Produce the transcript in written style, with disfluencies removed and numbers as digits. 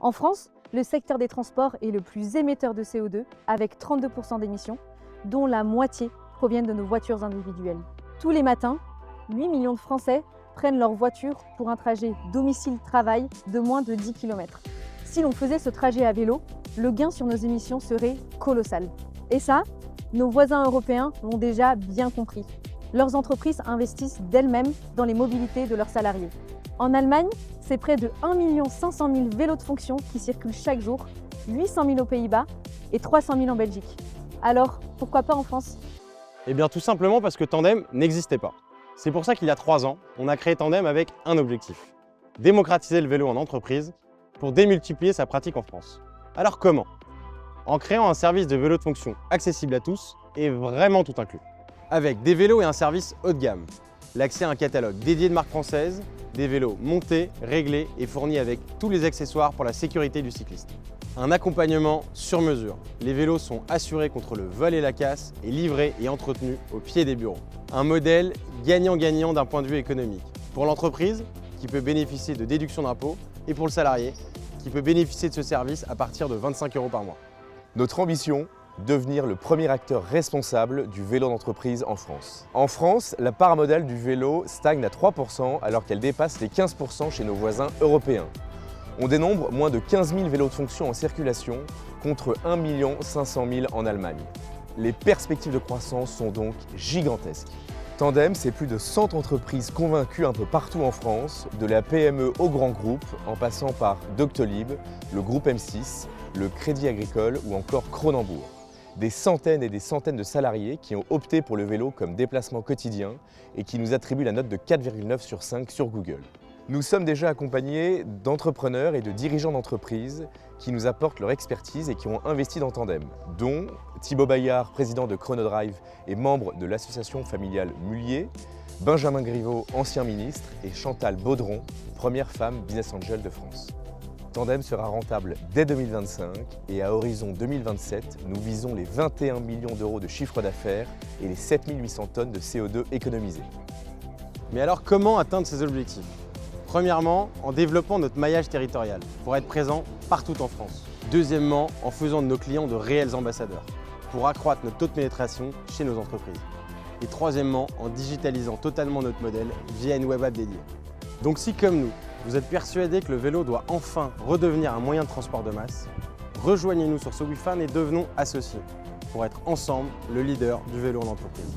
En France, le secteur des transports est le plus émetteur de CO2 avec 32% d'émissions, dont la moitié proviennent de nos voitures individuelles. Tous les matins, 8 millions de Français prennent leur voiture pour un trajet domicile-travail de moins de 10 km. Si l'on faisait ce trajet à vélo, le gain sur nos émissions serait colossal. Et ça, nos voisins européens l'ont déjà bien compris. Leurs entreprises investissent d'elles-mêmes dans les mobilités de leurs salariés. En Allemagne, c'est près de 1 500 000 vélos de fonction qui circulent chaque jour, 800 000 aux Pays-Bas et 300 000 en Belgique. Alors, pourquoi pas en France ? Eh bien tout simplement parce que Tandem n'existait pas. C'est pour ça qu'il y a 3 ans, on a créé Tandem avec un objectif: démocratiser le vélo en entreprise pour démultiplier sa pratique en France. Alors comment ? En créant un service de vélo de fonction accessible à tous et vraiment tout inclus. Avec des vélos et un service haut de gamme, l'accès à un catalogue dédié de marques françaises, des vélos montés, réglés et fournis avec tous les accessoires pour la sécurité du cycliste. Un accompagnement sur mesure. Les vélos sont assurés contre le vol et la casse et livrés et entretenus au pied des bureaux. Un modèle gagnant-gagnant d'un point de vue économique. Pour l'entreprise, qui peut bénéficier de déductions d'impôts, et pour le salarié, qui peut bénéficier de ce service à partir de 25 € par mois. Notre ambition, devenir le premier acteur responsable du vélo d'entreprise en France. En France, la part modale du vélo stagne à 3% alors qu'elle dépasse les 15% chez nos voisins européens. On dénombre moins de 15 000 vélos de fonction en circulation contre 1 500 000 en Allemagne. Les perspectives de croissance sont donc gigantesques. Tandem, c'est plus de 100 entreprises convaincues un peu partout en France, de la PME au grand groupe, en passant par Doctolib, le groupe M6, le Crédit Agricole ou encore Cronenbourg. Des centaines et des centaines de salariés qui ont opté pour le vélo comme déplacement quotidien et qui nous attribuent la note de 4,9 sur 5 sur Google. Nous sommes déjà accompagnés d'entrepreneurs et de dirigeants d'entreprises qui nous apportent leur expertise et qui ont investi dans Tandem, dont Thibaut Bayard, président de Chronodrive et membre de l'association familiale Mullier, Benjamin Griveaux, ancien ministre, et Chantal Baudron, première femme business angel de France. Tandem sera rentable dès 2025 et à horizon 2027, nous visons les 21 millions d'euros de chiffre d'affaires et les 7800 tonnes de CO2 économisées. Mais alors comment atteindre ces objectifs ? Premièrement, en développant notre maillage territorial pour être présent partout en France. Deuxièmement, en faisant de nos clients de réels ambassadeurs pour accroître notre taux de pénétration chez nos entreprises. Et troisièmement, en digitalisant totalement notre modèle via une web app dédiée. Donc si, comme nous, vous êtes persuadé que le vélo doit enfin redevenir un moyen de transport de masse, rejoignez-nous sur ce WeFan et devenons associés pour être ensemble le leader du vélo en entreprise.